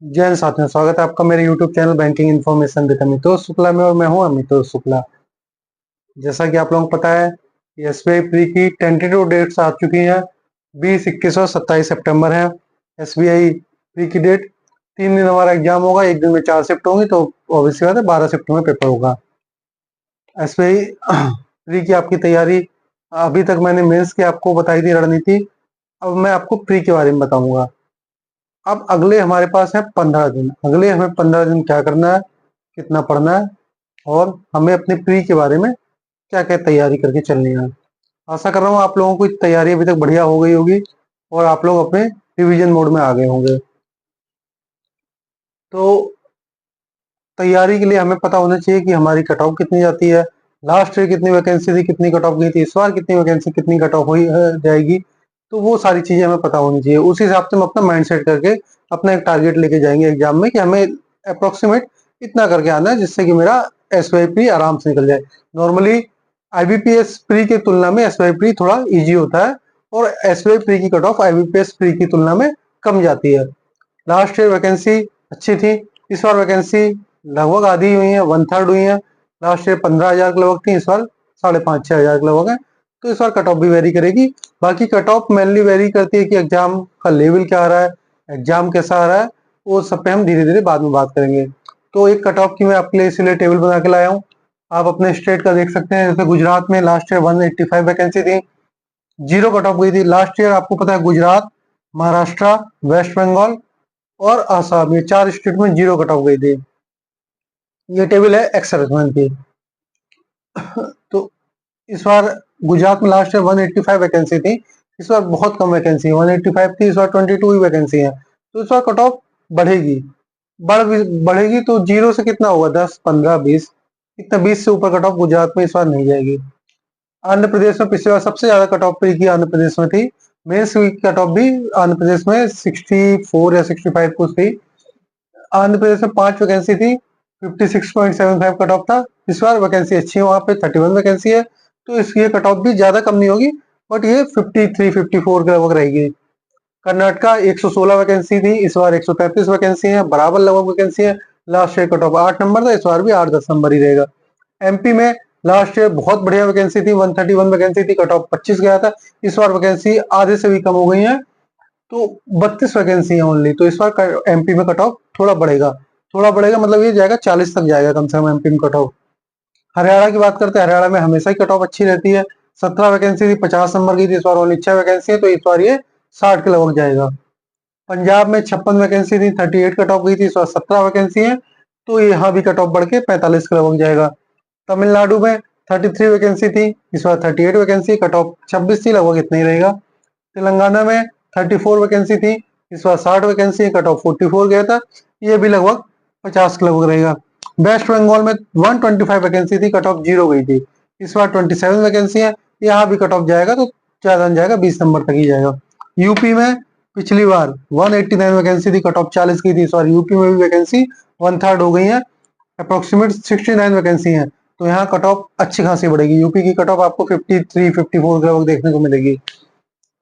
जय हिंद साथियों, स्वागत है आपका मेरे YouTube channel banking information with Amitosh Shukla में और मैं हूं अमितोष शुक्ला। जैसा कि आप लोगों को पता है एसबीआई प्री की टेंटेटिव डेट्स आ चुकी हैं। 20, 21 और 27 सितंबर है एसबीआई प्री की डेट। 3 दिन हमारा एग्जाम होगा, एक दिन में 4 शिफ्ट होंगी, तो ऑब्वियसली बात है 12 शिफ्ट में पेपर होगा। एसबीआई प्री की आपकी तैयारी, अभी तक मैंने मेंस की आपको बताई थी रणनीति, अब मैं आपको प्री के बारे में बताऊंगा। अब अगले हमारे पास है 15 दिन। अगले हमें 15 दिन क्या करना है, कितना पढ़ना है और हमें अपने प्री के बारे में क्या क्या तैयारी करके चलनी है। आशा कर रहा हूँ आप लोगों की तैयारी अभी तक बढ़िया हो गई होगी और आप लोग अपने रिवीजन मोड में आ गए होंगे। तो तैयारी के लिए हमें पता होना चाहिए कि हमारी कट ऑफ कितनी जाती है, लास्ट ईयर कितनी वैकेंसी थी, कितनी कट ऑफ गई थी, इस बार कितनी वैकेंसी कितनी कट ऑफ हुई जाएगी। तो वो सारी चीजें हमें पता होनी चाहिए। उस हिसाब से हम अपना माइंड सेट करके अपना एक टारगेट लेके जाएंगे एग्जाम में कि हमें अप्रोक्सीमेट इतना करके आना है जिससे कि मेरा एसवाई प्री आराम से निकल जाए। नॉर्मली आईबीपीएस प्री की तुलना में एसवाई प्री थोड़ा इजी होता है और एसवाई प्री की कट ऑफ आईबीपीएस प्री की तुलना में कम जाती है। लास्ट ईयर वैकेंसी अच्छी थी, इस बार वैकेंसी लगभग आधी हुई है, 1/3 हुई है। लास्ट ईयर 15,000 के लगभग थी, इस बार 5,500-6,000 के लगभग है। तो इस बार कट ऑफ भी वेरी करेगी। बाकी कट ऑफ मेनली वेरी करती है कि एग्जाम का लेवल क्या आ रहा है, एग्जाम कैसा आ रहा है, वो सब पे हम धीरे धीरे बाद में बात करेंगे। तो एक कट ऑफ की मैं आपके लिए इसलिए टेबल बना के लाया हूँ। आप अपने स्टेट का देख सकते हैं। जैसे गुजरात में लास्ट ईयर 185 वैकेंसी थी, 0 कट ऑफ गई थी। लास्ट ईयर आपको पता है गुजरात, महाराष्ट्र, वेस्ट बंगाल और आसाम, ये 4 स्टेट में 0 कट ऑफ गई थी। ये टेबल है एक्स सर्विसमैन की। तो इस बार गुजरात में लास्ट ईयर 185 वैकेंसी थी, इस बार बहुत कम वैकेंसी है, 185 थी, इस बार 22 ही वैकेंसी है। तो इस बार कट ऑफ बढ़ेगी। बढ़ेगी तो 0 से कितना होगा, 10, 15, 20, इतना 20 से ऊपर कट ऑफ गुजरात में इस बार नहीं जाएगी। आंध्र प्रदेश में पिछले बार सबसे ज्यादा कट ऑफ की आंध्र प्रदेश में थी। मेंस की कट ऑफ भी आंध्र प्रदेश में 64 या 65 कुछ थी। आंध्र प्रदेश में 5 वैकेंसी थी, 56.75 कट ऑफ था। इस बार वैकेंसी अच्छी है, वहां पे 31 वैकेंसी है, तो इसकी कट ऑफ भी ज्यादा कम नहीं होगी, बट ये 53, 54 के लगभग रहेगी। कर्नाटका 116 वैकेंसी थी, इस बार 133 वैकेंसी है, बराबर लगभग वैकेंसी है। Last year cut off 8 number था, इस बार भी 8-10 नंबर ही रहेगा। एमपी में लास्ट ईयर बहुत बढ़िया वैकेंसी थी, 131 वैकेंसी थी, कट ऑफ 25 गया था। इस बार वैकेंसी आधे से भी कम हो गई है, तो 32 वैकेंसी है ओनली। तो इस बार एमपी में कट ऑफ थोड़ा बढ़ेगा। थोड़ा बढ़ेगा मतलब ये जाएगा 40 तक जाएगा कम से कम एमपी में कट ऑफ। हरियाणा की बात करते हैं, हरियाणा में हमेशा ही कट ऑफ अच्छी रहती है। 17 वैकेंसी थी, 50 नंबर की थी, इस बार ओनली 6 वैकेंसी है, तो इस बार ये 60 के लगभग जाएगा। पंजाब में 56 वैकेंसी थी, 38 कट ऑफ गई थी, इस बार 17 वैकेंसी है, तो यहाँ भी कट ऑफ बढ़ के 45 के लगभग जाएगा। तमिलनाडु में 33 वैकेंसी थी, इस बार 38 वैकेंसी, कट ऑफ 26 थी, लगभग इतना ही रहेगा। तेलंगाना में 34 वैकेंसी थी, इस बार 60 वैकेंसी, कट ऑफ 44 गया था, ये भी लगभग 50 के लगभग रहेगा। वेस्ट बंगाल में 125 वैकेंसी थी, कट ऑफ 0 गई थी, इस बार 27 वैकेंसी है, यहाँ भी कट ऑफ जाएगा तो ज्यादा नहीं जाएगा, 20 नंबर तक ही जाएगा। यूपी में पिछली बार 189 वैकेंसी थी, कट ऑफ 40 की थी, इस बार यूपी में भी वैकेंसी 1/3 हो गई है, अप्रोक्सीमेट 69 वैकेंसी है, तो यहाँ कट ऑफ अच्छी खासी बढ़ेगी। यूपी की कट ऑफ आपको 53, 54 के लगभग देखने को मिलेगी।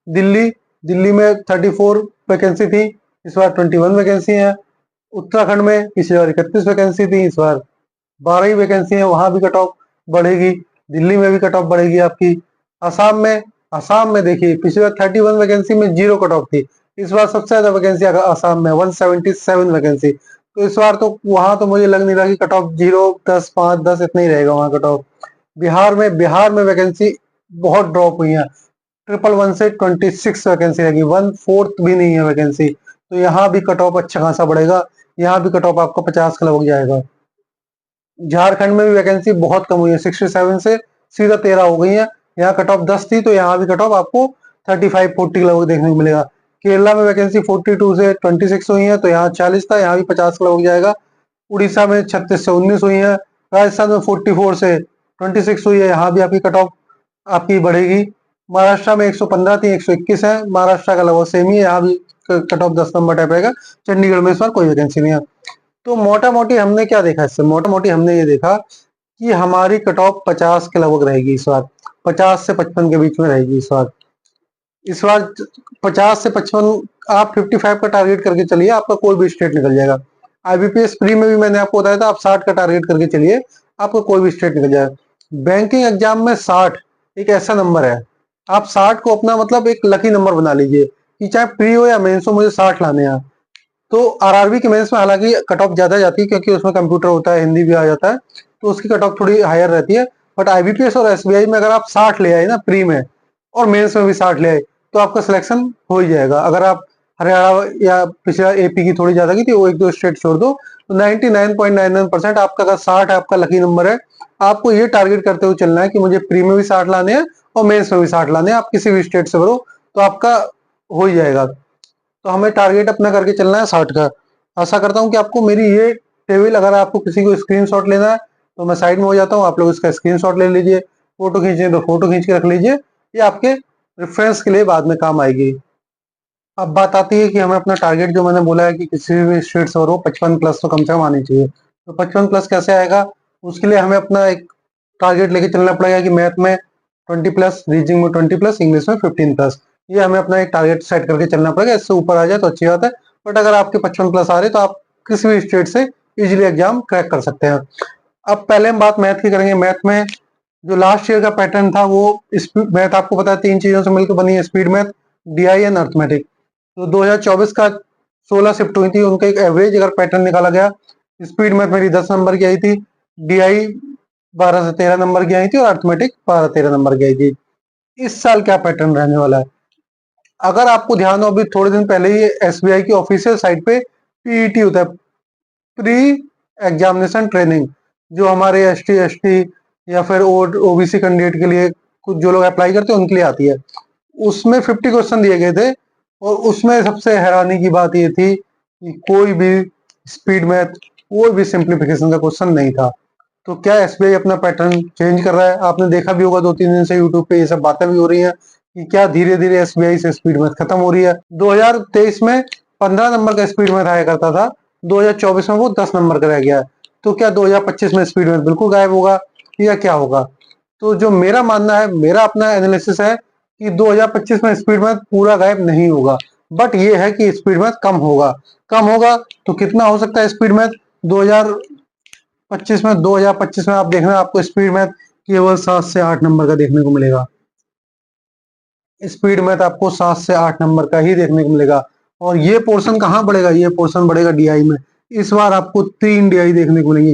दिल्ली दिल्ली में 34 वैकेंसी थी, इस बार 21 वैकेंसी है। उत्तराखंड में पिछली बार 31 वैकेंसी थी, इस बार 12 ही वैकेंसी है, वहां भी कट ऑफ बढ़ेगी। दिल्ली में भी कट ऑफ बढ़ेगी आपकी। आसाम में देखिए पिछली बार 31 वैकेंसी में 0 कट ऑफ थी, इस बार सबसे ज्यादा वैकेंसी आसाम में 177 वैकेंसी, तो इस बार तो वहां तो मुझे लग नहीं रहा कि कट ऑफ 0, 10, 5, 10 इतना ही रहेगा वहां कट ऑफ। बिहार में वैकेंसी बहुत ड्रॉप हुई है, 111 से 26 वैकेंसी रहेगी, 1/4 भी नहीं है वैकेंसी, तो यहाँ भी कट ऑफ अच्छा खासा बढ़ेगा। यहाँ भी कट ऑफ आपको 50 का लगभग जाएगा। झारखंड में भी वैकेंसी बहुत कम हुई है, 67 से सीधा 13 हो गई है, यहाँ कट ऑफ 10 थी, तो यहाँ भी कट ऑफ आपको 35, 40 के लगभग देखने को मिलेगा। केरला में वैकेंसी 42 से 26 हुई है, तो यहाँ 40 था, यहाँ भी 50 का लगभग जाएगा। उड़ीसा में 36 से 19 हुई है। राजस्थान में 44 से 26 हुई है, यहाँ भी आपकी कट ऑफ आपकी बढ़ेगी। महाराष्ट्र में 115 थी, 121 है, महाराष्ट्र का लगभग सेम ही है, यहाँ भी कट ऑफ 10 नंबर टाइप रहेगा। चंडीगढ़ में इस बार कोई वैकेंसी नहीं है। तो मोटा मोटी हमने क्या देखा इससे, मोटा मोटी हमने ये देखा कि हमारी कट ऑफ 50 के लगभग रहेगी इस बार, 50 से 55 के बीच में रहेगी इस बार। 50 से 55 आप 55 का टारगेट करके चलिए, आपका कोई भी स्टेट निकल जाएगा। आईबीपीएस प्री में भी मैंने आपको बताया था, आप 60 का टारगेट करके चलिए, आपका कोई भी स्टेट निकल जाएगा। बैंकिंग एग्जाम में 60 एक ऐसा नंबर है, आप 60 को अपना मतलब एक लकी नंबर बना लीजिए कि चाहे प्री हो या मेंस हो, मुझे 60 लाने हैं। तो आरआरबी के मेंस में हालांकि कट ऑफ ज्यादा जाती है, क्योंकि उसमें कंप्यूटर होता है, हिंदी भी आ जाता है, तो उसकी कट ऑफ थोड़ी हायर रहती है। बट आईबीपीएस और एसबीआई में अगर आप 60 ले आए ना प्री में, और मेंस में भी 60 ले आए, तो आपका सिलेक्शन हो ही जाएगा। अगर आप हरियाणा या पिछला एपी की थोड़ी ज्यादा की थी, वो एक दो स्टेट छोड़ दो, तो 99.99% आपका अगर 60 आपका लकी नंबर है, आपको ये टारगेट करते हुए चलना है कि मुझे प्री में भी 60 लाने हैं और मेंस में भी 60 लाने हैं। आप किसी भी स्टेट से भरो तो आपका हो ही जाएगा। तो हमें टारगेट अपना करके चलना है 60 का। आशा करता हूँ कि आपको मेरी ये टेबल, अगर आपको किसी को स्क्रीनशॉट लेना है तो मैं साइड में हो जाता हूँ, आप लोग इसका स्क्रीनशॉट ले लीजिए, फोटो खींचने तो फोटो खींच के रख लीजिए, ये आपके रेफरेंस के लिए बाद में काम आएगी। अब बात आती है कि हमें अपना टारगेट, जो मैंने बोला है कि किसी भी स्टेट से हो 55 प्लस तो कम से कम आनी चाहिए, तो 55 प्लस कैसे आएगा, उसके लिए हमें अपना एक टारगेट लेके चलना पड़ेगा कि मैथ में 20 प्लस, रीजनिंग में 20 प्लस, इंग्लिश में 15 प्लस। ये हमें अपना एक टारगेट सेट करके चलना पड़ेगा, इससे ऊपर आ जाए तो अच्छी बात है। बट अगर आपके 55 प्लस आ रहे तो आप किसी भी स्टेट से इजिली एग्जाम क्रैक कर सकते हैं। अब पहले हम बात मैथ की करेंगे। मैथ में जो लास्ट ईयर का पैटर्न था, वो मैथ आपको पता है 3 चीजों से मिलकर बनी है, speed math, DI and arithmetic. तो 2024 का 16 शिफ्ट हुई थी, उनका एक एवरेज अगर पैटर्न निकाला गया, स्पीड मैथ मेरी 10 नंबर की आई थी, डीआई 12 से 13 नंबर की आई थी, और अर्थमेटिक 12-13 नंबर की आई थी। इस साल क्या पैटर्न रहने वाला है, अगर आपको ध्यान हो, अभी थोड़े दिन पहले ही एसबीआई की ऑफिशियल साइट पे पीईटी होता है, प्री एग्जामिनेशन ट्रेनिंग, जो हमारे एसटी या फिर ओबीसी कैंडिडेट के लिए, कुछ जो लोग अप्लाई करते हैं उनके लिए आती है, उसमें 50 क्वेश्चन दिए गए थे। और उसमें सबसे हैरानी की बात ये थी कि कोई भी स्पीड मैथ, कोई भी सिंप्लीफिकेशन का क्वेश्चन नहीं था। तो क्या एसबीआई अपना पैटर्न चेंज कर रहा है? आपने देखा भी होगा 2-3 दिन से यूट्यूब पे ये सब बातें भी हो रही हैं कि क्या धीरे धीरे एसबीआई से स्पीड मैथ खत्म हो रही है। 2023 में 15 नंबर का स्पीड मैथ आया करता था, 2024 में वो 10 नंबर का रह गया है। तो क्या 2025 में स्पीड मैथ बिल्कुल गायब होगा या क्या होगा? तो जो मेरा मानना है, मेरा अपना एनालिसिस है कि 2025 में स्पीड मैथ पूरा गायब नहीं होगा, बट ये है कि स्पीड मैथ कम होगा। कम होगा तो कितना हो सकता है स्पीड मैथ? 2025 में आप देखना, आपको स्पीड मैथ केवल 7 से 8 नंबर का देखने को मिलेगा। स्पीड मैथ आपको 7 से 8 नंबर का ही देखने को मिलेगा। और ये पोर्शन कहाँ बढ़ेगा? ये पोर्शन बढ़ेगा डीआई में। इस बार आपको 3 डीआई देखने को मिलेंगी।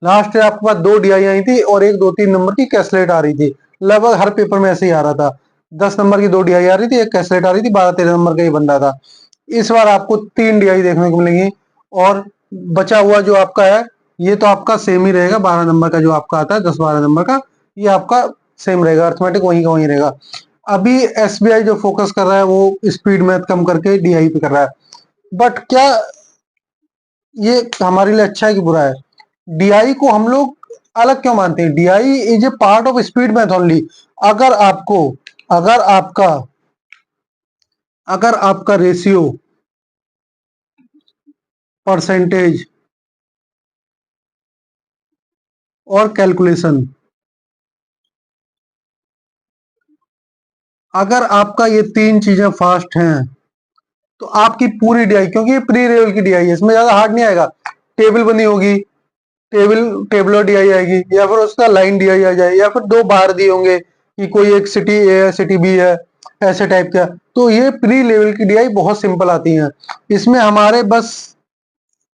लास्ट ईयर आपके पास 2 डीआई आई थी और एक 2-3 नंबर की कैसलेट आ रही थी, लगभग हर पेपर में ऐसे ही आ रहा था। 10 नंबर की 2 डीआई आ रही थी, एक कैसलेट आ रही थी, 12-13 नंबर का ये बन रहा था। इस बार आपको 3 डीआई देखने को मिलेंगी। और बचा हुआ जो आपका है, ये तो आपका सेम ही रहेगा, 12 नंबर का जो आपका आता है, 10-12 नंबर का, ये आपका सेम रहेगा, अर्थमेटिक वहीं का वहीं रहेगा। अभी एसबीआई जो फोकस कर रहा है वो स्पीड मैथ कम करके डीआई पे कर रहा है। बट क्या ये हमारे लिए अच्छा है कि बुरा है? डीआई को हम लोग अलग क्यों मानते हैं? DI is a part of speed math only. अगर आपको, अगर आपका अगर आपका रेशियो, परसेंटेज और कैलकुलेशन, अगर आपका ये 3 चीजें फास्ट हैं, तो आपकी पूरी डीआई, क्योंकि ये प्री लेवल की डीआई है, इसमें ज्यादा हार्ड नहीं आएगा। टेबल बनी होगी, टेबलर डीआई आएगी, या फिर उसका लाइन डीआई आ जाए, या फिर 2 बार दिए होंगे कि कोई एक सिटी ए है, सिटी बी है, ऐसे टाइप का। तो ये प्री लेवल की डीआई बहुत सिंपल आती है। इसमें हमारे बस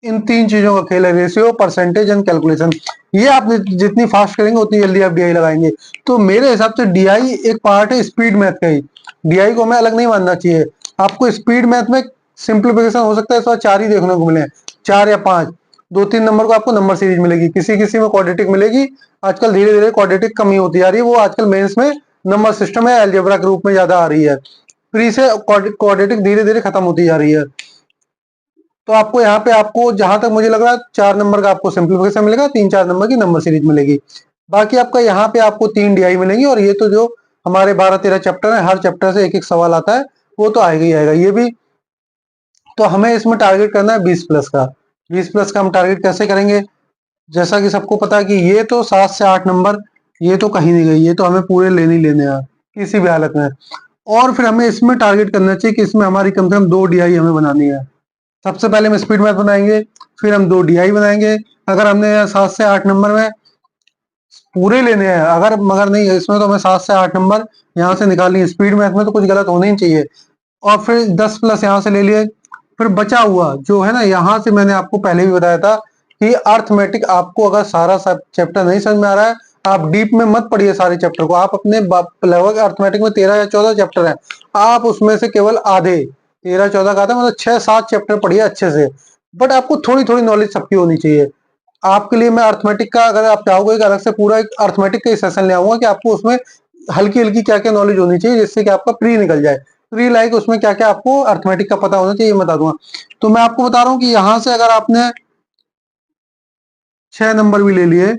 इन 3 चीजों का खेल है, रेशियो, परसेंटेज एंड कैलकुलेशन। ये आप जितनी फास्ट करेंगे उतनी जल्दी आप डीआई लगाएंगे। तो मेरे हिसाब से डीआई एक पार्ट है स्पीड मैथ का ही, डीआई को हमें अलग नहीं मानना चाहिए। आपको स्पीड मैथ में सिंप्लीफिकेशन हो सकता है इस बार 4 ही देखने को मिले, 4 या 5, 2-3 नंबर को आपको नंबर सीरीज मिलेगी, किसी किसी में क्वाड्रेटिक मिलेगी। आजकल धीरे धीरे क्वाड्रेटिक कमी होती जा रही है, वो आजकल मेंस में नंबर सिस्टम है, अलजेब्रा के रूप में ज्यादा आ रही है। प्री से क्वाड्रेटिक धीरे धीरे खत्म होती जा रही है। तो आपको यहाँ पे, आपको जहां तक मुझे लग रहा है 4 नंबर का आपको सिंप्लीफिकेशन मिलेगा, 3-4 नंबर की नंबर सीरीज मिलेगी। बाकी आपका यहाँ पे आपको 3 डीआई मिलेंगी। और ये तो जो हमारे 12-13 चैप्टर है, हर चैप्टर से एक एक सवाल आता है, वो तो आएगा ही आएगा ये भी। तो हमें इसमें टारगेट करना है 20 प्लस का। 20 प्लस का हम टारगेट कैसे करेंगे? जैसा कि सबको पता है कि ये तो 7 से 8 नंबर, ये तो कहीं नहीं गई, ये तो हमें पूरे लेने ही लेने हैं किसी भी हालत में। और फिर हमें इसमें टारगेट करना चाहिए कि इसमें हमारी कम से कम 2 डीआई हमें बनानी है। सबसे पहले हम स्पीड मैथ बनाएंगे, फिर हम 2 डीआई बनाएंगे। अगर हमने 7 से 8 नंबर में पूरे लेने हैं, अगर मगर नहीं है इसमें, तो हमें 7 से 8 नंबर यहाँ से निकालनी है। स्पीड मैथ में तो कुछ गलत होना ही चाहिए। और फिर 10 प्लस यहाँ से ले लिए। फिर बचा हुआ जो है ना, यहाँ से मैंने आपको पहले भी बताया था कि अर्थमेटिक आपको अगर सारा चैप्टर नहीं समझ में आ रहा है, आप डीप में मत पढ़िए सारे चैप्टर को। आप अपने लगभग अर्थमेटिक में 13 या 14 चैप्टर हैं, आप उसमें से केवल आधे 13-14 का आता है, मतलब 6-7 चैप्टर पढ़िए अच्छे से। बट आपको थोड़ी थोड़ी नॉलेज सबकी होनी चाहिए। आपके लिए मैं अर्थमेटिक का, अगर आप चाहोगे एक अलग से पूरा एक अर्थमेटिक का सेशन ले आऊंगा कि आपको उसमें हल्की हल्की क्या क्या नॉलेज होनी चाहिए, जिससे कि आपका प्री निकल जाए। प्री लाइक उसमें क्या क्या आपको अर्थमेटिक का पता होना चाहिए, ये बता दूंगा। तो मैं आपको बता रहा हूँ कि यहाँ से अगर आपने 6 नंबर भी ले लिए,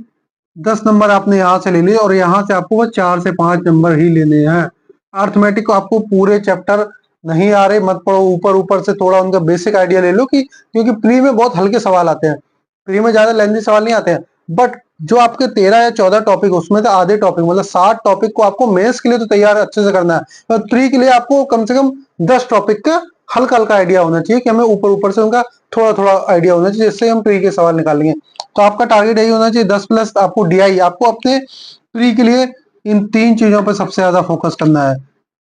10 नंबर आपने यहाँ से ले लिए, और यहाँ से आपको बस 4 से 5 नंबर ही लेने हैं। अर्थमेटिक को आपको पूरे चैप्टर नहीं आ रहे मत पढ़ो, ऊपर ऊपर से थोड़ा उनका बेसिक आइडिया ले लो, कि क्योंकि प्री में बहुत हल्के सवाल आते हैं, प्री में ज्यादा लेंथी सवाल नहीं आते हैं। बट जो आपके 13 या 14 टॉपिक, उसमें से आधे टॉपिक मतलब 60 टॉपिक को आपको मेंस के लिए तो तैयार अच्छे से करना है, और प्री के लिए आपको कम से कम 10 टॉपिक का हल्का हल्का आइडिया होना चाहिए, कि हमें ऊपर ऊपर से उनका थोड़ा थोड़ा आइडिया होना चाहिए, जिससे हम प्री के सवाल निकालेंगे। तो आपका टारगेट यही होना चाहिए 10 प्लस आपको डीआई। आपको अपने प्री के लिए इन 3 चीजों पर सबसे ज्यादा फोकस करना है,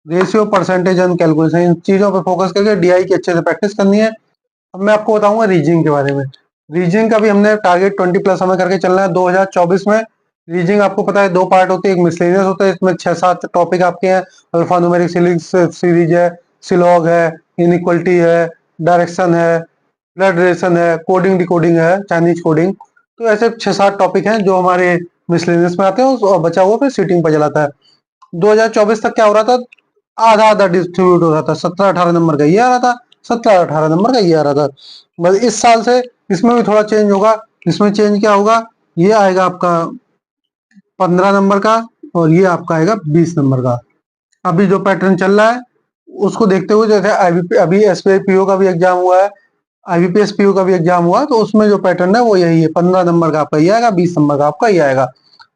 रेशियो, परसेंटेज एंड कैलकुलेशन। इन चीजों पर फोकस करके डीआई की अच्छे से प्रैक्टिस करनी है। अब मैं आपको बताऊंगा रीजनिंग के बारे में। रीजनिंग का भी हमने टारगेट 20 प्लस हमें करके चलना है 2024 में। रीजनिंग आपको पता है 2 पार्ट होते हैं, एक मिसलेनियस होता है, इसमें 6-7 टॉपिक आपके हैं। अल्फान्यूमेरिक सीरीज है, सिलॉग है, इनइक्वलिटी है, डायरेक्शन है, ब्लड रिलेशन है, कोडिंग डिकोडिंग है, चाइनीज कोडिंग। तो ऐसे 6-7 टॉपिक हैं जो हमारे मिसलेनियस में आते हैं, और बचा हुआ फिर सीटिंग पर चलाता है। 2024 तक क्या हो रहा था, आधा आधा डिस्ट्रीब्यूट हो रहा था, 17-18 नंबर का ये आ रहा था, 17-18 नंबर का ये आ रहा था। बस इस साल से इसमें भी थोड़ा चेंज होगा। इसमें चेंज क्या होगा, ये आएगा आपका 15 नंबर का, और ये आपका आएगा 20 नंबर का। अभी जो पैटर्न चल रहा है उसको देखते हुए, जैसे आईबीपी अभी एसपीओ का भी एग्जाम हुआ है, आईबीपीएस पीओ का भी एग्जाम हुआ, तो उसमें जो पैटर्न है वो यही है, 15 नंबर का आपका ये आएगा, 20 नंबर का आपका ये आएगा।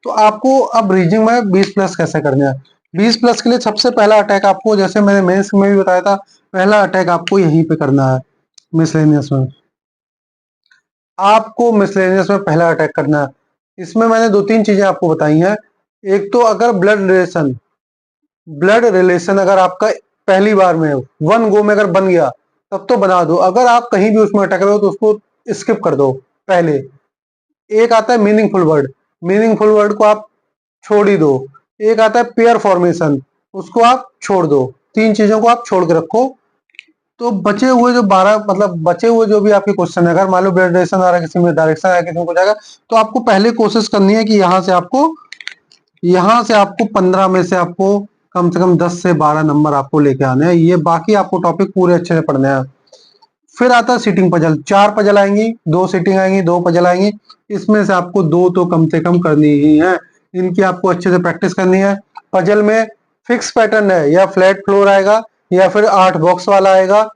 तो आपको अब रीजनिंग में 20 प्लस कैसे करना है। 20 प्लस के लिए सबसे पहला अटैक आपको, जैसे मैंने मेंस में भी बताया था, पहला अटैक आपको यहीं पे करना है, मिसलेनियस में। आपको मिसलेनियस में पहला अटैक करना है। इसमें मैंने 2-3 चीजें आपको बताई हैं। एक तो अगर ब्लड रिलेशन अगर आपका पहली बार में वन गो में अगर बन गया, तब तो बना दो। अगर आप कहीं भी उसमें अटक रहे हो तो उसको स्किप कर दो पहले। एक आता है मीनिंगफुल वर्ड, मीनिंगफुल वर्ड को आप छोड़ ही दो। एक आता है पेयर फॉर्मेशन, उसको आप छोड़ दो। 3 चीजों को आप छोड़ के रखो। तो बचे हुए जो 12, मतलब बचे हुए जो भी आपके क्वेश्चन है, अगर मान लो ब्लड रिलेशन आ रहा है, किसी में डायरेक्शन आ रहा है, किसी में कुछ आएगा, तो आपको पहले कोशिश करनी है कि यहाँ से आपको 15 में से आपको कम से कम 10 से 12 नंबर आपको लेके आने हैं। ये बाकी आपको टॉपिक पूरे अच्छे से पढ़ने हैं। फिर आता है सीटिंग पजल। 4 पजल आएंगी, 2 सीटिंग आएंगी, 2 पजल आएंगी। इसमें से आपको 2 तो कम से कम करनी ही है। इनकी आपको अच्छे से प्रैक्टिस करनी है। पजल में फिक्स पैटर्न है, या फ्लैट फ्लोर आएगा, या फिर 8 बॉक्स वाला आएगा,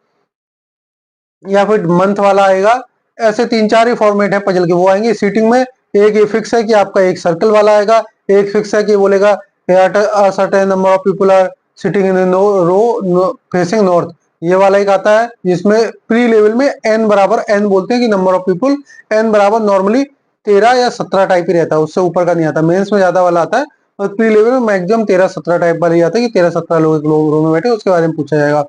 या फिर मंथ वाला आएगा। ऐसे 3-4 ही फॉर्मेट है पजल के, वो आएंगे। सीटिंग में एक ये फिक्स है कि आपका एक सर्कल वाला आएगा, एक फिक्स है कि बोलेगा certain number of people are sitting in row facing north. ये वाला एक आता है, जिसमें प्री लेवल में n बराबर n बोलते हैं कि नंबर ऑफ पीपल, n बराबर नॉर्मली 13 या 17 टाइप ही रहता है, उससे ऊपर का नहीं आता। मेंस में ज्यादा वाला आता है, और प्री लेवल में मैक्सिमम 13-17 टाइप वाला ही आता है, कि 13-17 लोग रो में बैठे, उसके बारे में पूछा जाएगा।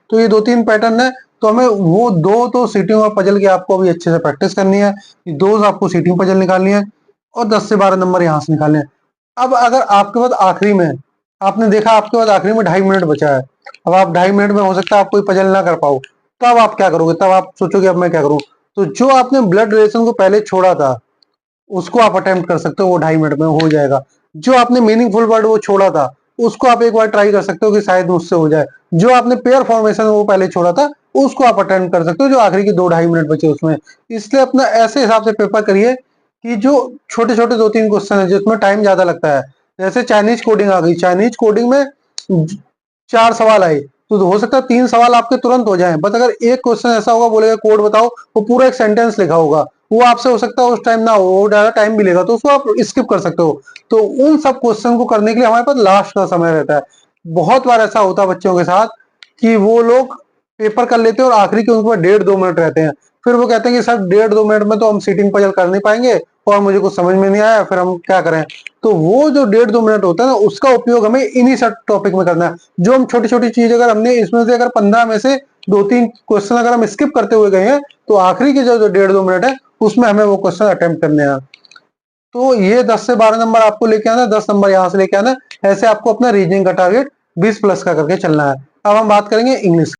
तो ये 2-3 पैटर्न है। तो हमें वो 2 तो सीटिंग और पजल की आपको अभी अच्छे से प्रैक्टिस करनी है। 2 आपको सीटिंग पजल निकालनी है, और 10 से 12 नंबर यहाँ से निकालने हैं। अब अगर आपके पास आखिरी में, आपने देखा आपके पास आखिरी में 2.5 मिनट बचा है, अब आप 2.5 मिनट में हो सकता है आप कोई पजल ना कर पाओ, तब आप क्या करोगे, तब आप सोचोगे अब मैं क्या करूं। तो जो आपने ब्लड रिलेशन को पहले छोड़ा था, उसको आप अटेम्प्ट कर सकते हो, वो 2.5 मिनट में हो जाएगा। जो आपने मीनिंगफुल वर्ड वो छोड़ा था, उसको आप एक बार ट्राई कर सकते हो कि शायद मुझसे हो जाए। जो आपने पेयर फॉर्मेशन वो पहले छोड़ा था, उसको आप अटेम्प्ट कर सकते हो, जो आखिरी के 2-2.5 मिनट बचे उसमें। इसलिए अपना ऐसे हिसाब से पेपर करिए कि जो छोटे छोटे 2-3 क्वेश्चन है जिसमें टाइम ज्यादा लगता है, जैसे चाइनीज कोडिंग आ गई, चाइनीज कोडिंग में 4 सवाल आए, तो हो सकता है 3 सवाल आपके तुरंत हो जाएं। बट अगर एक क्वेश्चन ऐसा होगा, बोलेगा कोड बताओ, वो पूरा एक सेंटेंस लिखा होगा, वो आपसे हो सकता है उस टाइम ना हो, वो ज्यादा टाइम भी लेगा, तो उसको आप स्किप कर सकते हो। तो उन सब क्वेश्चन को करने के लिए हमारे पास लास्ट का समय रहता है। बहुत बार ऐसा होता है बच्चों के साथ कि वो लोग पेपर कर लेते हैं और आखिरी के उनके पास 1.5-2 मिनट रहते हैं, फिर वो कहते हैं कि सर 1.5-2 मिनट में तो हम सीटिंग पजल कर नहीं पाएंगे और मुझे कुछ समझ में नहीं आया, फिर हम क्या करें। तो वो जो 1.5-2 मिनट होता है ना, उसका उपयोग हमें इन्हीं सब टॉपिक में करना है। जो हम छोटी छोटी चीज अगर हमने इसमें से अगर 15 में से 2-3 क्वेश्चन अगर हम स्किप करते हुए गए हैं, तो आखिरी के जो 1.5-2 मिनट है उसमें हमें वो क्वेश्चन अटेम्प्ट करने हैं। तो ये 10 से 12 नंबर आपको लेके आना है, 10 नंबर यहाँ से लेके आना है। ऐसे आपको अपना रीजनिंग का टारगेट 20 प्लस का करके चलना है। अब हम बात करेंगे इंग्लिश।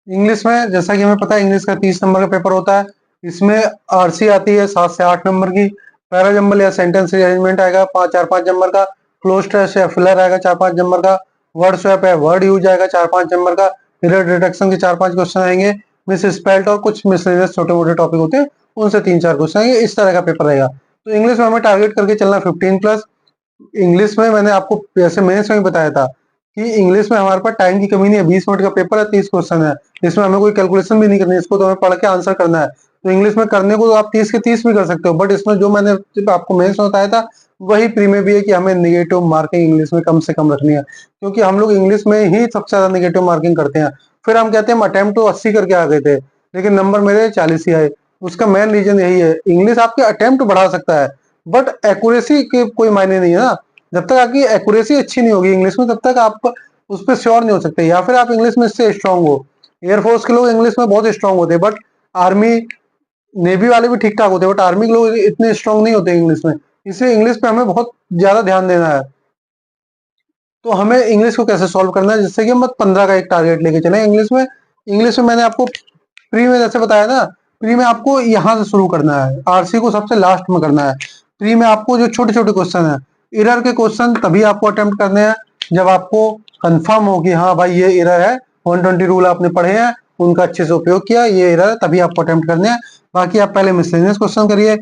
इंग्लिश में जैसा कि हमें पता है इंग्लिश का 30 नंबर का पेपर होता है। इसमें आरसी आती है 7 से 8 नंबर की, पैराजम्बल या सेंटेंस अरेंजमेंट आएगा 4-5 नंबर का, क्लोज टेस्ट या फिलर आएगा 4-5 नंबर का, वर्ड स्वैप है वर्ड यूज आएगा 4-5 नंबर का, एरर डिटेक्शन के 4-5 क्वेश्चन आएंगे, मिस स्पेल्ट और कुछ मिसलेनियस छोटे मोटे टॉपिक होते हैं उनसे 3-4 क्वेश्चन आएंगे। इस तरह का पेपर रहेगा। तो इंग्लिश में हमें टारगेट करके चलना 15 प्लस। इंग्लिश में मैंने आपको जैसे मेंस में बताया था कि इंग्लिश में हमारे पास टाइम की कमी नहीं है, 20 मिनट का पेपर है, 30 क्वेश्चन है, इसमें हमें कोई कैलकुलेशन भी नहीं करनी है, इसको तो हमें पढ़ के आंसर करना है। तो इंग्लिश में करने को तो आप 30 के 30 भी कर सकते हो, बट इसमें जो मैंने आपको मेंस में बताया था वही प्री में भी है कि हमें निगेटिव मार्किंग इंग्लिश में कम से कम रखनी है, क्योंकि हम लोग इंग्लिश में ही सबसे ज्यादा निगेटिव मार्किंग करते हैं। फिर हम कहते हैं अटेम्प्ट तो 80 करके आ गए थे लेकिन नंबर मेरे 40 ही आए। उसका मेन रीजन यही है, इंग्लिश आपके अटेम्प्ट बढ़ा सकता है बट एक्यूरेसी के कोई मायने नहीं है ना। जब तक आपकी एक्यूरेसी अच्छी नहीं होगी इंग्लिश में, तब तक आप उस पर श्योर नहीं हो सकते। या फिर आप इंग्लिश में इससे स्ट्रांग हो, एयरफोर्स के लोग इंग्लिश में बहुत स्ट्रांग होते हैं, बट आर्मी नेवी वाले भी ठीक ठाक होते हैं, बट आर्मी के लोग इतने स्ट्रांग नहीं होते इंग्लिश में। इसलिए इंग्लिश पे हमें बहुत ज्यादा ध्यान देना है। तो हमें इंग्लिश को कैसे सॉल्व करना है जिससे कि हम 15 का एक टारगेट लेके चले इंग्लिश में। इंग्लिश में मैंने आपको प्री में जैसे बताया ना, प्री में आपको यहाँ से शुरू करना है, आरसी को सबसे लास्ट में करना है। प्री में आपको जो छोटे छोटे क्वेश्चन है, एरर के क्वेश्चन तभी आपको अटेम्प्ट करने हैं जब आपको कंफर्म हो कि हाँ भाई ये एरर है, 120 रूल आपने पढ़े हैं, उनका अच्छे से उपयोग किया, ये एरर है, तभी आपको अटेम्प्ट करने हैं। बाकी आप पहले मिसलेनियस क्वेश्चन करिए।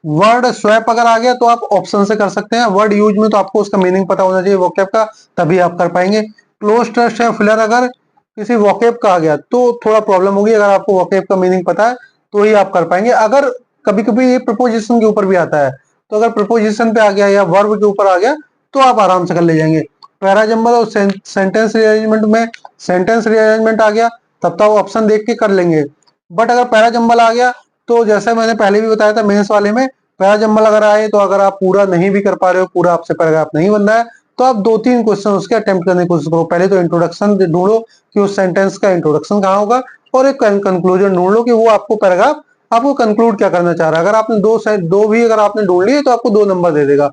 वर्ड स्वैप अगर आ गया तो आप ऑप्शन से कर सकते हैं, वर्ड यूज में तो आपको उसका मीनिंग पता होना चाहिए वोकैब का, तभी आप कर पाएंगे। क्लोज टेस्ट या फिलर अगर किसी वोकैब का आ गया तो थोड़ा प्रॉब्लम होगी, अगर आपको वोकैब का मीनिंग पता है तो ही आप कर पाएंगे। अगर कभी कभी ये प्रपोजिशन के ऊपर भी आता है, तो अगर प्रपोजिशन पे आ गया या वर्ब के ऊपर आ गया तो आप आराम से कर ले जाएंगे। पैराजम्बल और सेंटेंस रीअरेंजमेंट में सेंटेंस रीअरेंजमेंट आ गया तब तो ऑप्शन देख के कर लेंगे, बट अगर पैराजम्बल आ गया तो जैसे मैंने पहले भी बताया था मेंस वाले में, पैराजम्बल अगर आए तो अगर आप पूरा नहीं भी कर पा रहे हो, पूरा आपसे पैराग्राफ नहीं बन रहा है, तो आप 2-3 क्वेश्चन उसके अटेम्प्ट करने की कोशिश करो। पहले तो इंट्रोडक्शन ढूंढो कि उस सेंटेंस का इंट्रोडक्शन कहाँ होगा, और एक कंक्लूजन ढूंढ लो कि वो आपको पैराग्राफ आपको कंक्लूड क्या करना चाह रहा है। अगर आपने दो भी अगर आपने ढूंढ लिए तो आपको 2 नंबर दे देगा।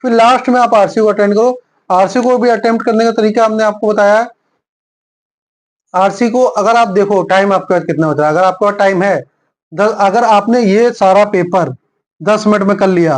फिर लास्ट में आप आरसी को अटेंड करो। आरसी को भी अटेम्प्ट करने का तरीका हमने आपको बताया है। आरसी को अगर आप देखो टाइम आपके पास कितना होता है, अगर आपके पास टाइम है अगर आपने ये सारा पेपर 10 मिनट में कर लिया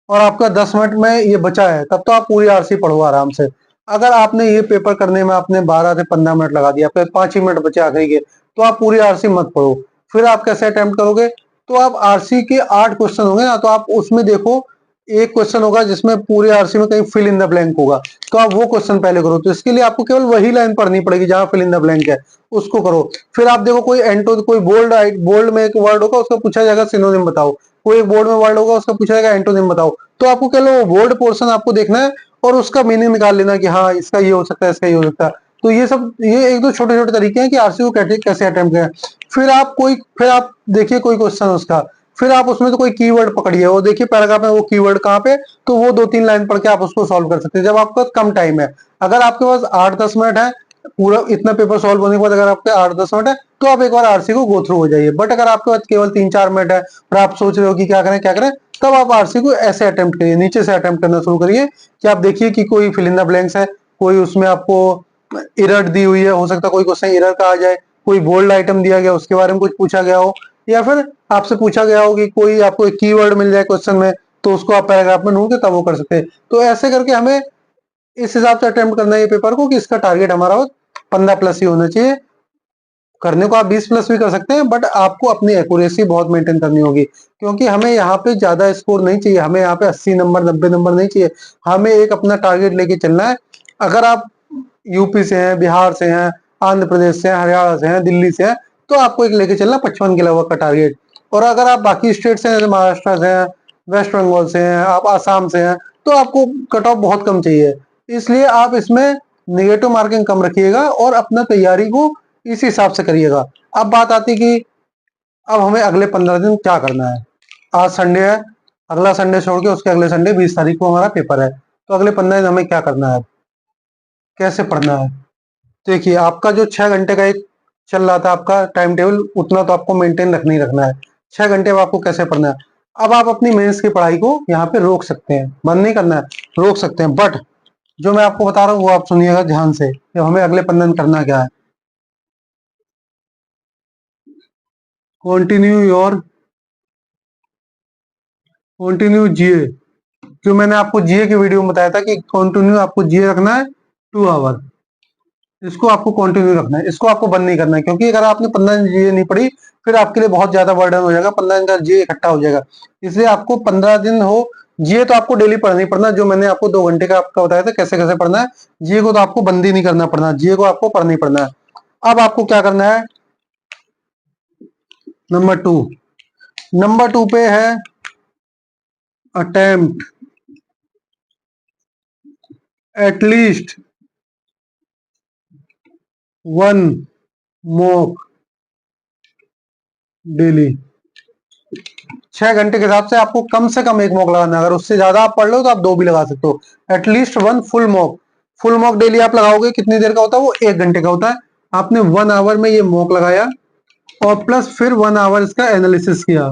और आपका 10 मिनट में ये बचा है, तब तो आप पूरी आरसी पढ़ो आराम से। अगर आपने ये पेपर करने में आपने 12 से 15 मिनट लगा दिया, फिर 5 ही मिनट बचे आखिरी के, तो आप पूरी आरसी मत पढ़ो। फिर आप कैसे अटेम्प्ट करोगे, तो आप आरसी के 8 क्वेश्चन होंगे ना, तो आप उसमें देखो एक क्वेश्चन होगा जिसमें पूरे आरसी में कहीं फिल इन द ब्लैंक होगा, तो आप वो क्वेश्चन पहले करो। तो इसके लिए आपको केवल वही लाइन पढ़नी पड़ेगी जहां फिल इन द ब्लैंक है, उसको करो। फिर आप देखो कोई एंटो कोई बोल्ड बोल्ड में एक वर्ड होगा उसका पूछा जाएगा सिनोनिम बताओ, कोई एक बोर्ड में वर्ड होगा उसका पूछा जाएगा एंटोनिम बताओ। तो आपको केवल वो बोल्ड पोर्शन आपको देखना है और उसका मीनिंग निकाल लेना कि हाँ इसका ये हो सकता है, इसका ये हो सकता है। तो ये सब ये एक दो छोटे छोटे तरीके हैं कि आरसी को कैसे अटेम्प्ट करें। फिर आप देखिए कोई क्वेश्चन उसका, फिर आप उसमें तो कोई कीवर्ड पकड़िए, वो देखिए पैराग्राफ में वो कीवर्ड कहाँ पे, तो वो 2-3 लाइन पढ़ के आप उसको सॉल्व कर सकते हैं जब आपके पास कम टाइम है। अगर आपके पास 8-10 मिनट है पूरा इतना पेपर सॉल्व होने के बाद, अगर आपके 8-10 मिनट है तो आप एक बार आरसी को गो थ्रू हो जाइए। बट अगर आपके पास केवल 3-4 मिनट है और आप सोच रहे हो कि क्या करें, तब आप आरसी को ऐसे अटेम्प्ट करिए, नीचे से अटेम्प्ट करना शुरू करिए कि आप देखिए कि कोई फिल इन द ब्लैंक्स है, कोई उसमें आपको एरर दी हुई है, हो सकता है कोई क्वेश्चन एरर का आ जाए, कोई बोल्ड आइटम दिया गया उसके बारे में कुछ पूछा गया हो, या फिर आपसे पूछा गया हो कि कोई आपको एक कीवर्ड मिल जाए क्वेश्चन में, तो उसको आप पैराग्राफ में ढूंढ के तब वो कर सकते हैं। तो ऐसे करके हमें इस हिसाब से अटेम्प्ट करना है ये पेपर को कि इसका टारगेट हमारा 15 प्लस ही होना चाहिए। करने को आप 20 प्लस भी कर सकते हैं, बट आपको अपनी एक्यूरेसी बहुत मेंटेन करनी होगी, क्योंकि हमें यहाँ पे ज्यादा स्कोर नहीं चाहिए, हमें यहाँ पे 80 नंबर 90 नंबर नहीं चाहिए, हमें एक अपना टारगेट लेके चलना है। अगर आप यूपी से हैं, बिहार से हैं, आंध्र प्रदेश से हैं, हरियाणा से हैं, दिल्ली से हैं, तो आपको एक लेके चलना 55 के लगभग का टारगेट। और अगर आप बाकी स्टेट से हैं, जैसे महाराष्ट्र से हैं, वेस्ट बंगाल से हैं, आप आसाम से हैं, तो आपको कट ऑफ बहुत कम चाहिए। इसलिए आप इसमें नेगेटिव मार्किंग कम रखिएगा और अपना तैयारी को इस हिसाब से करिएगा। अब बात आती कि अब हमें अगले 15 दिन क्या करना है। आज संडे है, अगला संडे छोड़ के उसके अगले संडे 20 तारीख को हमारा पेपर है, तो अगले 15 दिन हमें क्या करना है, कैसे पढ़ना है। देखिए आपका जो 6 घंटे का एक चल रहा था आपका टाइम टेबल, उतना तो आपको मेंटेन रखना ही रखना है। 6 घंटे में आपको कैसे पढ़ना है। अब आप अपनी मेंस की पढ़ाई को यहाँ पे रोक सकते हैं, बंद नहीं करना है, रोक सकते हैं, बट जो मैं आपको बता रहा हूँ वो आप सुनिएगा ध्यान से कि हमें अगले 15 दिन करना क्या है। कंटिन्यू योर कंटिन्यू जीए। जो मैंने आपको जीए की वीडियो में बताया था कि कंटिन्यू आपको जीए रखना है 2 आवर, इसको आपको कंटिन्यू रखना है, इसको आपको बंद नहीं करना है, क्योंकि अगर आपने 15 दिन जीए नहीं पढ़ी फिर आपके लिए बहुत ज्यादा बर्डन हो जाएगा, 15 दिन का जीए इकट्ठा हो जाएगा। इसलिए आपको 15 दिन हो जीए तो आपको डेली पढ़ना ही पढ़ना, जो मैंने आपको 2 घंटे का आपका बताया था कैसे कैसे पढ़ना है। जीए को तो आपको बंद ही नहीं करना पड़ना, जीए को आपको पढ़ना ही पढ़ना है। अब आपको क्या करना है, नंबर 2 पे है अटेम्प्ट एटलीस्ट 1 मॉक डेली। 6 घंटे के हिसाब से आपको कम से कम 1 मॉक लगाना है, अगर उससे ज्यादा आप पढ़ लो तो आप 2 भी लगा सकते हो। At least 1 full mock, full mock daily आप लगाओगे, कितनी देर का होता है वो, 1 घंटे का होता है। आपने 1 आवर में ये मॉक लगाया और प्लस फिर 1 आवर इसका एनालिसिस किया।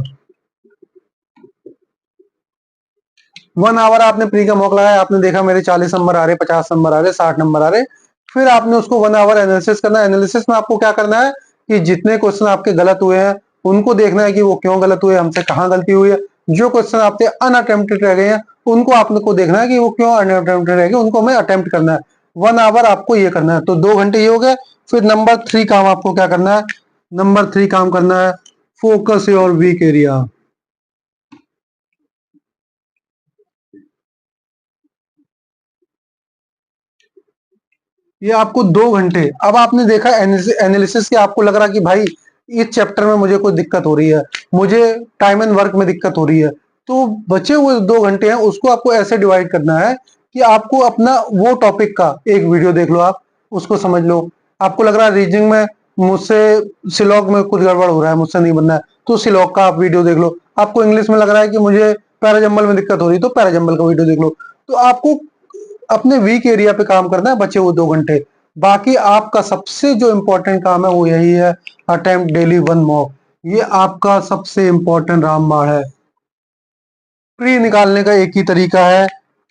1 आवर आपने प्री का मॉक लगाया, आपने देखा मेरे 40 नंबर आ रहे, 50 नंबर आ रहे, 60 नंबर आ रहे, फिर आपने उसको 1 आवर एनालिसिस करना है। एनालिसिस में आपको क्या करना है कि जितने क्वेश्चन आपके गलत हुए हैं उनको देखना है कि वो क्यों गलत हुए, हमसे कहाँ गलती हुई है। जो क्वेश्चन आपके अनअटेम्प्टेड रह गए हैं उनको आपको देखना है कि वो क्यों अनअटेम्प्टेड रह गए, उनको हमें अटेम्प्ट करना है। 1 आवर आपको ये करना है, तो 2 घंटे ये हो गए। फिर नंबर 3 काम आपको क्या करना है, नंबर 3 काम करना है फोकस योर वीक एरिया। ये आपको 2 घंटे, अब आपने देखा एनालिसिस के, आपको लग रहा कि भाई इस चैप्टर में मुझे कोई दिक्कत हो रही है, मुझे टाइम एंड वर्क में दिक्कत हो रही है, तो बचे हुए 2 घंटे हैं उसको आपको ऐसे डिवाइड करना है कि आपको अपना वो टॉपिक का एक वीडियो देख लो, आप उसको समझ लो। आपको लग रहा है रीजनिंग में मुझसे सिलॉग में कुछ गड़बड़ हो रहा है, मुझसे नहीं बनना है, तो सिलॉग का आप वीडियो देख लो। आपको इंग्लिश में लग रहा है कि मुझे पैराजम्बल में दिक्कत हो रही है, तो पैराजम्बल का वीडियो देख लो। तो आपको अपने वीक एरिया पे काम करना है बचे वो 2 घंटे। बाकी आपका सबसे जो इंपॉर्टेंट काम है वो यही है, अटेम्प्ट डेली 1 मॉक। ये आपका सबसे इंपॉर्टेंट रामबाण है। प्री निकालने का एक ही तरीका है,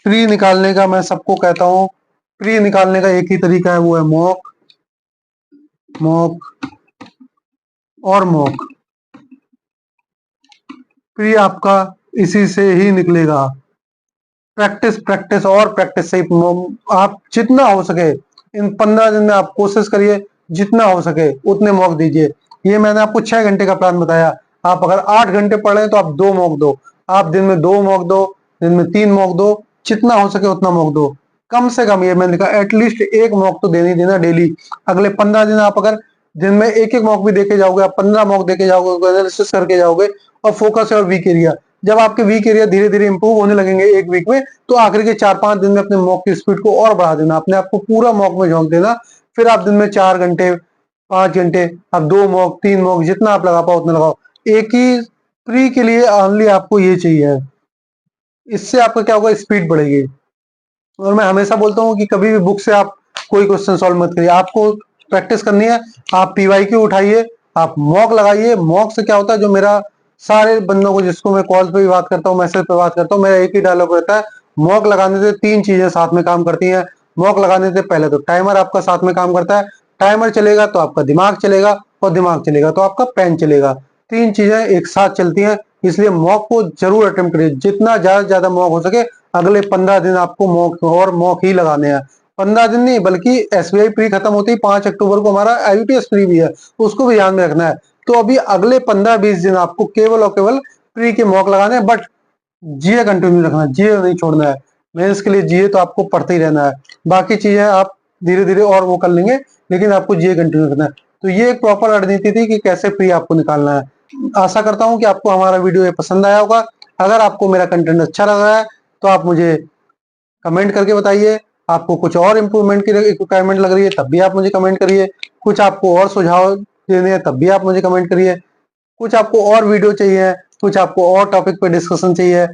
प्री निकालने का मैं सबको कहता हूं, प्री निकालने का एक ही तरीका है, वो है मॉक, मॉक और मॉक। प्री आपका इसी से ही निकलेगा, प्रैक्टिस प्रैक्टिस और प्रैक्टिस से आप जितना हो सके इन 15 दिन में आप कोशिश करिए, जितना हो सके उतने मॉक दीजिए। ये मैंने आपको 6 घंटे का प्लान बताया, आप अगर 8 घंटे पढ़ रहे हैं तो आप 2 मॉक दो, आप दिन में 2 मॉक दो, दिन में 3 मॉक दो, जितना हो सके उतना मॉक दो। कम से कम ये मैंने कहा एटलीस्ट 1 मॉक तो देनी देना डेली। अगले 15 दिन आप अगर दिन में एक एक मॉक भी देके जाओगे, आप 15 मॉक देके जाओगे, एनालिसिस करके जाओगे और फोकस है और वीक एरिया, जब आपके वीक एरिया धीरे धीरे इंप्रूव होने लगेंगे एक वीक में, तो आखिर के 4-5 दिन में अपने मॉक की स्पीड को और बढ़ा देना, अपने आप को पूरा मॉक में झोंक देना। फिर आप दिन में 4 घंटे, 5 घंटे, आप 2 मॉक 3 मॉक जितना आप लगा पाओ उतना लगाओ। एक ही प्री के लिए ओनली आपको ये चाहिए, इससे आपका क्या होगा, स्पीड बढ़ेगी। और मैं हमेशा बोलता हूँ कि कभी भी बुक से आप कोई क्वेश्चन सॉल्व मत करिए, आपको प्रैक्टिस करनी है। आप पीवाईक्यू उठाइए, आप मॉक लगाइए। मॉक से क्या होता है, जो मेरा सारे बंदों को जिसको मैं कॉल पे भी बात करता हूँ, मैसेज पे बात करता हूँ, मेरा एक ही डायलॉग रहता है, मॉक लगाने से 3 चीजें साथ में काम करती हैं। मॉक लगाने से पहले तो टाइमर आपका साथ में काम करता है, टाइमर चलेगा तो आपका दिमाग चलेगा, और दिमाग चलेगा तो आपका पेन चलेगा। 3 चीजें एक साथ चलती हैं, इसलिए मॉक को जरूर अटेम्प्ट करिए, जितना ज्यादा से ज्यादा मॉक हो सके। अगले 15 दिन आपको मॉक और मॉक ही लगाने हैं। 15 दिन नहीं, बल्कि एसबीआई प्री खत्म होती है 5 अक्टूबर को, हमारा आईबीपीएस प्री भी है, तो उसको भी ध्यान में रखना है। तो अभी अगले 15-20 दिन आपको केवल और केवल प्री के मॉक लगाने हैं, बट जीए कंटिन्यू रखना है, जीए नहीं छोड़ना है। मेंस के लिए जीए तो आपको पढ़ते ही रहना है, बाकी चीजें आप धीरे धीरे और वो कर लेंगे, लेकिन आपको जीए कंटिन्यू रखना है। तो ये एक प्रॉपर रणनीति थी कि कैसे प्री आपको निकालना है। आशा करता हूं कि आपको हमारा वीडियो ये पसंद आया होगा। अगर आपको मेरा कंटेंट अच्छा लगा है तो आप मुझे कमेंट करके बताइए, आपको कुछ और इम्प्रूवमेंट की रिक्वायरमेंट लग रही है तब भी आप मुझे कमेंट करिए, कुछ आपको और सुझाव देने हैं तब भी आप मुझे कमेंट करिए, कुछ आपको और वीडियो चाहिए, कुछ आपको और टॉपिक पे डिस्कशन चाहिए,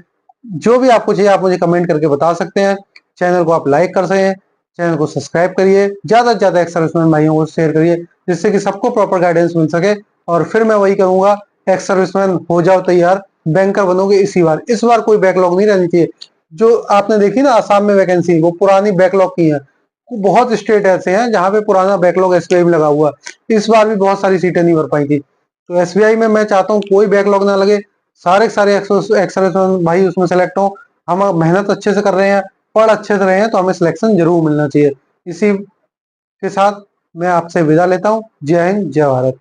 जो भी आपको चाहिए आप मुझे कमेंट करके बता सकते हैं। चैनल को आप लाइक कर सकें, चैनल को सब्सक्राइब करिए, ज्यादा से ज्यादा एक्स सर्विसमैन भाइयों को शेयर करिए, जिससे कि सबको प्रॉपर गाइडेंस मिल सके। और फिर मैं वही करूंगा, एक्स सर्विसमैन हो जाओ तैयार, बैंकर बनोगे इसी बार, इस बार कोई बैकलॉग नहीं रहनी चाहिए। जो आपने देखी ना आसाम में वैकेंसी, वो पुरानी बैकलॉग की है। बहुत स्टेट ऐसे हैं जहां पे पुराना बैकलॉग एसबीआई में लगा हुआ है, इस बार भी बहुत सारी सीटें नहीं भर पाई थी। तो एसबीआई में मैं चाहता हूँ कोई बैकलॉग ना लगे, सारे के सारे एक्स भाई उसमें सेलेक्ट हो। हम मेहनत अच्छे से कर रहे हैं, पढ़ अच्छे से रहे हैं, तो हमें सिलेक्शन जरूर मिलना चाहिए। इसी के साथ मैं आपसे विदा लेता हूँ। जय हिंद, जय भारत।